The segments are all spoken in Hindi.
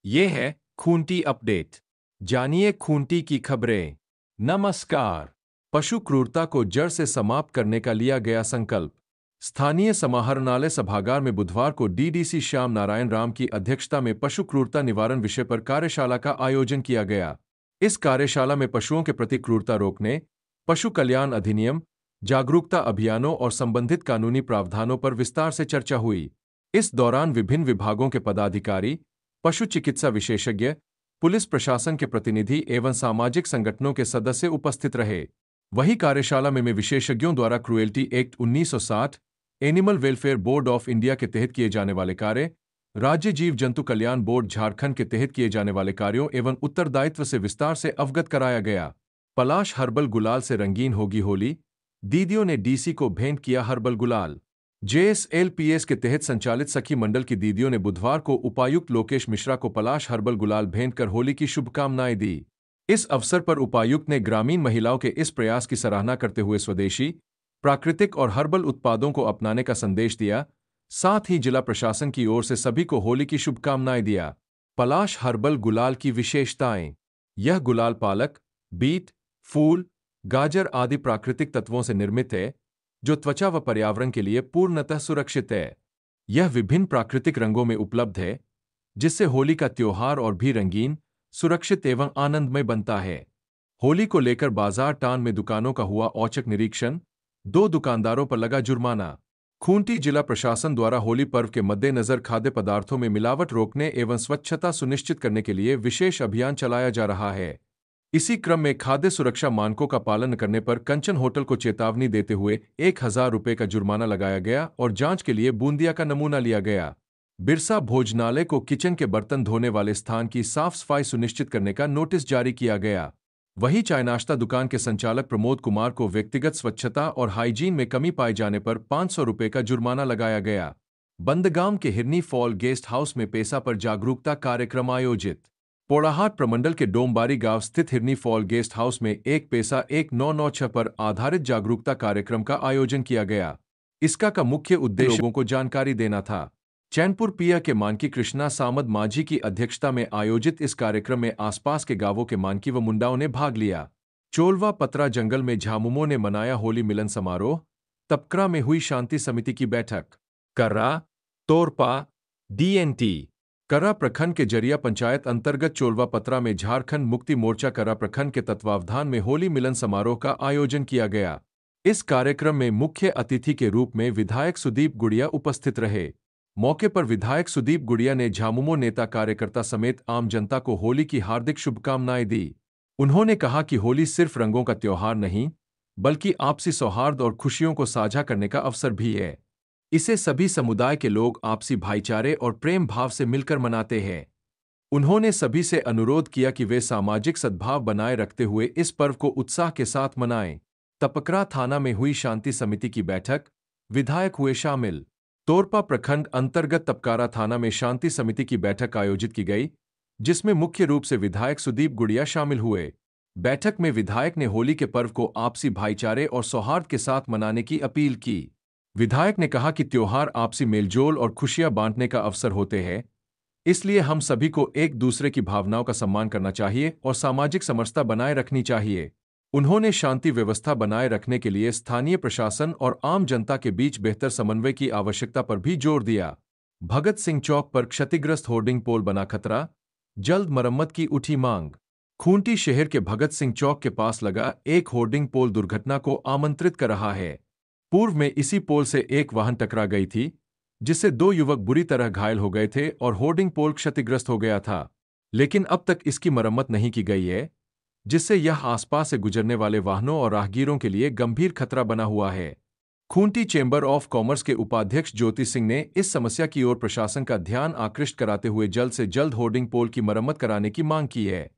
ये है खूंटी अपडेट। जानिए खूंटी की खबरें। नमस्कार। पशु क्रूरता को जड़ से समाप्त करने का लिया गया संकल्प। स्थानीय समाहरणालय सभागार में बुधवार को डीडीसी श्याम नारायण राम की अध्यक्षता में पशु क्रूरता निवारण विषय पर कार्यशाला का आयोजन किया गया। इस कार्यशाला में पशुओं के प्रति क्रूरता रोकने, पशु कल्याण अधिनियम, जागरूकता अभियानों और संबंधित कानूनी प्रावधानों पर विस्तार से चर्चा हुई। इस दौरान विभिन्न विभागों के पदाधिकारी, पशु चिकित्सा विशेषज्ञ, पुलिस प्रशासन के प्रतिनिधि एवं सामाजिक संगठनों के सदस्य उपस्थित रहे। वहीं कार्यशाला में विशेषज्ञों द्वारा cruelty act 1960, animal welfare board of India के तहत किए जाने वाले कार्य, राज्य जीव जंतु कल्याण बोर्ड झारखंड के तहत किए जाने वाले कार्यों एवं उत्तरदायित्व से विस्तार से अवगत कराया गया। पलाश हर्बल गुलाल से रंगीन होगी होली, दीदियों ने डीसी को भेंट किया हर्बल गुलाल। जेएसएलपीएस के तहत संचालित सखी मंडल की दीदियों ने बुधवार को उपायुक्त लोकेश मिश्रा को पलाश हर्बल गुलाल भेंट कर होली की शुभकामनाएं दी। इस अवसर पर उपायुक्त ने ग्रामीण महिलाओं के इस प्रयास की सराहना करते हुए स्वदेशी, प्राकृतिक और हर्बल उत्पादों को अपनाने का संदेश दिया। साथ ही जिला प्रशासन की ओर से सभी को होली की शुभकामनाएं दिया। पलाश हर्बल गुलाल की विशेषताएं। यह गुलाल पालक, बीट, फूल, गाजर आदि प्राकृतिक तत्वों से निर्मित है, जो त्वचा व पर्यावरण के लिए पूर्णतः सुरक्षित है। यह विभिन्न प्राकृतिक रंगों में उपलब्ध है, जिससे होली का त्योहार और भी रंगीन, सुरक्षित एवं आनंदमय बनता है। होली को लेकर बाजार टान में दुकानों का हुआ औचक निरीक्षण, 2 दुकानदारों पर लगा जुर्माना। खूंटी जिला प्रशासन द्वारा होली पर्व के मद्देनजर खाद्य पदार्थों में मिलावट रोकने एवं स्वच्छता सुनिश्चित करने के लिए विशेष अभियान चलाया जा रहा है। इसी क्रम में खाद्य सुरक्षा मानकों का पालन करने पर कंचन होटल को चेतावनी देते हुए 1000 रुपये का जुर्माना लगाया गया और जांच के लिए बूंदिया का नमूना लिया गया। बिरसा भोजनालय को किचन के बर्तन धोने वाले स्थान की साफ सफाई सुनिश्चित करने का नोटिस जारी किया गया। वहीं चाय नाश्ता दुकान के संचालक प्रमोद कुमार को व्यक्तिगत स्वच्छता और हाइजीन में कमी पाए जाने पर 500 रुपये का जुर्माना लगाया गया। बंदगांव के हिरनी फॉल गेस्ट हाउस में पेशा पर जागरूकता कार्यक्रम आयोजित। पोड़ाहाट प्रमंडल के डोमबारी गांव स्थित हिरनी फॉल गेस्ट हाउस में एक पेशा 1996 पर आधारित जागरूकता कार्यक्रम का आयोजन किया गया। इसका का मुख्य उद्देश्य लोगों को जानकारी देना था। चैनपुर पिया के मानकी कृष्णा सामद माझी की अध्यक्षता में आयोजित इस कार्यक्रम में आसपास के गांवों के मानकी व मुंडाओं ने भाग लिया। चोलवा पतरा जंगल में झामुमो ने मनाया होली मिलन समारोह। तपकरा में हुई शांति समिति की बैठक। कर्रा, तोरपा, डीएनटी कर्रा प्रखंड के जरिया पंचायत अंतर्गत चोलवा पतरा में झारखंड मुक्ति मोर्चा कर्रा प्रखंड के तत्वावधान में होली मिलन समारोह का आयोजन किया गया। इस कार्यक्रम में मुख्य अतिथि के रूप में विधायक सुदीप गुड़िया उपस्थित रहे। मौके पर विधायक सुदीप गुड़िया ने झामुमो नेता कार्यकर्ता समेत आम जनता को होली की हार्दिक शुभकामनाएं दी। उन्होंने कहा कि होली सिर्फ रंगों का त्योहार नहीं, बल्कि आपसी सौहार्द और खुशियों को साझा करने का अवसर भी है। इसे सभी समुदाय के लोग आपसी भाईचारे और प्रेम भाव से मिलकर मनाते हैं। उन्होंने सभी से अनुरोध किया कि वे सामाजिक सद्भाव बनाए रखते हुए इस पर्व को उत्साह के साथ मनाएं। तपकरा थाना में हुई शांति समिति की बैठक, विधायक हुए शामिल। तोरपा प्रखंड अंतर्गत तपकारा थाना में शांति समिति की बैठक आयोजित की गई, जिसमें मुख्य रूप से विधायक सुदीप गुड़िया शामिल हुए। बैठक में विधायक ने होली के पर्व को आपसी भाईचारे और सौहार्द के साथ मनाने की अपील की। विधायक ने कहा कि त्योहार आपसी मेलजोल और खुशियां बांटने का अवसर होते हैं, इसलिए हम सभी को एक दूसरे की भावनाओं का सम्मान करना चाहिए और सामाजिक समरसता बनाए रखनी चाहिए। उन्होंने शांति व्यवस्था बनाए रखने के लिए स्थानीय प्रशासन और आम जनता के बीच बेहतर समन्वय की आवश्यकता पर भी जोर दिया। भगत सिंह चौक पर क्षतिग्रस्त होर्डिंग पोल बना खतरा, जल्द मरम्मत की उठी मांग। खूंटी शहर के भगत सिंह चौक के पास लगा एक होर्डिंग पोल दुर्घटना को आमंत्रित कर रहा है। पूर्व में इसी पोल से एक वाहन टकरा गई थी, जिससे 2 युवक बुरी तरह घायल हो गए थे और होर्डिंग पोल क्षतिग्रस्त हो गया था। लेकिन अब तक इसकी मरम्मत नहीं की गई है, जिससे यह आसपास से गुजरने वाले वाहनों और राहगीरों के लिए गंभीर खतरा बना हुआ है। खूंटी चेंबर ऑफ कॉमर्स के उपाध्यक्ष ज्योति सिंह ने इस समस्या की ओर प्रशासन का ध्यान आकृष्ट कराते हुए जल्द से जल्द होर्डिंग पोल की मरम्मत कराने की मांग की है।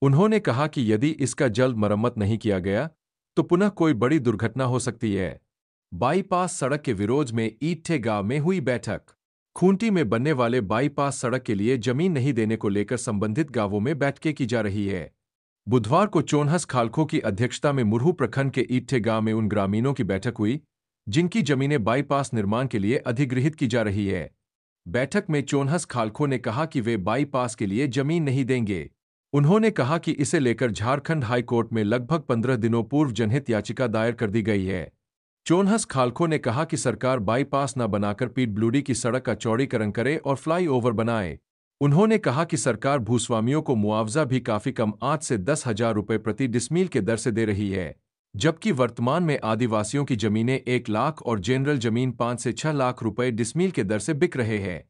उन्होंने कहा कि यदि इसका जल्द मरम्मत नहीं किया गया, तो पुनः कोई बड़ी दुर्घटना हो सकती है। बाईपास सड़क के विरोध में ईट्ठे गांव में हुई बैठक। खूंटी में बनने वाले बाईपास सड़क के लिए जमीन नहीं देने को लेकर संबंधित गांवों में बैठकें की जा रही है। बुधवार को चोनहस खालखो की अध्यक्षता में मुरहू प्रखंड के ईट्ठे गांव में उन ग्रामीणों की बैठक हुई, जिनकी जमीनें बाईपास निर्माण के लिए अधिग्रहित की जा रही है। बैठक में चोनहस खालखो ने कहा कि वे बाईपास के लिए जमीन नहीं देंगे। उन्होंने कहा कि इसे लेकर झारखंड हाई कोर्ट में लगभग 15 दिनों पूर्व जनहित याचिका दायर कर दी गई है। चोनहस खालखो ने कहा कि सरकार बाईपास न बनाकर पीडब्ल्यूडी की सड़क का चौड़ीकरण करे और फ्लाईओवर बनाए। उन्होंने कहा कि सरकार भूस्वामियों को मुआवजा भी काफी कम 8 से 10,000 रुपये प्रति डिसमील के दर से दे रही है, जबकि वर्तमान में आदिवासियों की जमीनें 1 लाख और जनरल जमीन 5 से 6 लाख रुपए डिसमील के दर से बिक रहे हैं।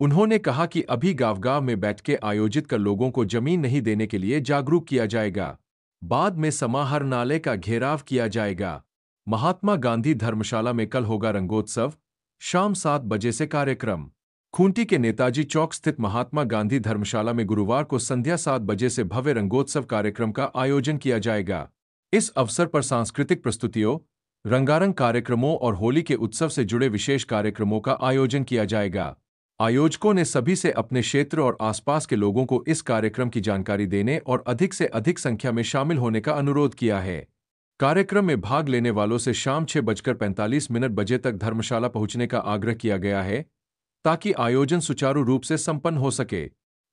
उन्होंने कहा कि अभी गांव-गांव में बैठकें आयोजित कर लोगों को जमीन नहीं देने के लिए जागरूक किया जाएगा। बाद में समाहरणालय का घेराव किया जाएगा। महात्मा गांधी धर्मशाला में कल होगा रंगोत्सव, शाम 7 बजे से कार्यक्रम। खूंटी के नेताजी चौक स्थित महात्मा गांधी धर्मशाला में गुरुवार को संध्या 7 बजे से भव्य रंगोत्सव कार्यक्रम का आयोजन किया जाएगा। इस अवसर पर सांस्कृतिक प्रस्तुतियों, रंगारंग कार्यक्रमों और होली के उत्सव से जुड़े विशेष कार्यक्रमों का आयोजन किया जाएगा। आयोजकों ने सभी से अपने क्षेत्र और आसपास के लोगों को इस कार्यक्रम की जानकारी देने और अधिक से अधिक संख्या में शामिल होने का अनुरोध किया है। कार्यक्रम में भाग लेने वालों से शाम 6:45 बजे तक धर्मशाला पहुंचने का आग्रह किया गया है, ताकि आयोजन सुचारू रूप से संपन्न हो सके।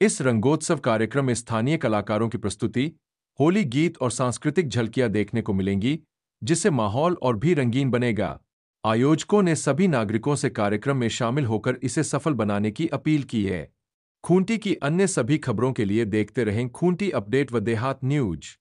इस रंगोत्सव कार्यक्रम में स्थानीय कलाकारों की प्रस्तुति, होली गीत और सांस्कृतिक झलकियां देखने को मिलेंगी, जिससे माहौल और भी रंगीन बनेगा। आयोजकों ने सभी नागरिकों से कार्यक्रम में शामिल होकर इसे सफल बनाने की अपील की है। खूंटी की अन्य सभी खबरों के लिए देखते रहें खूंटी अपडेट व देहात न्यूज।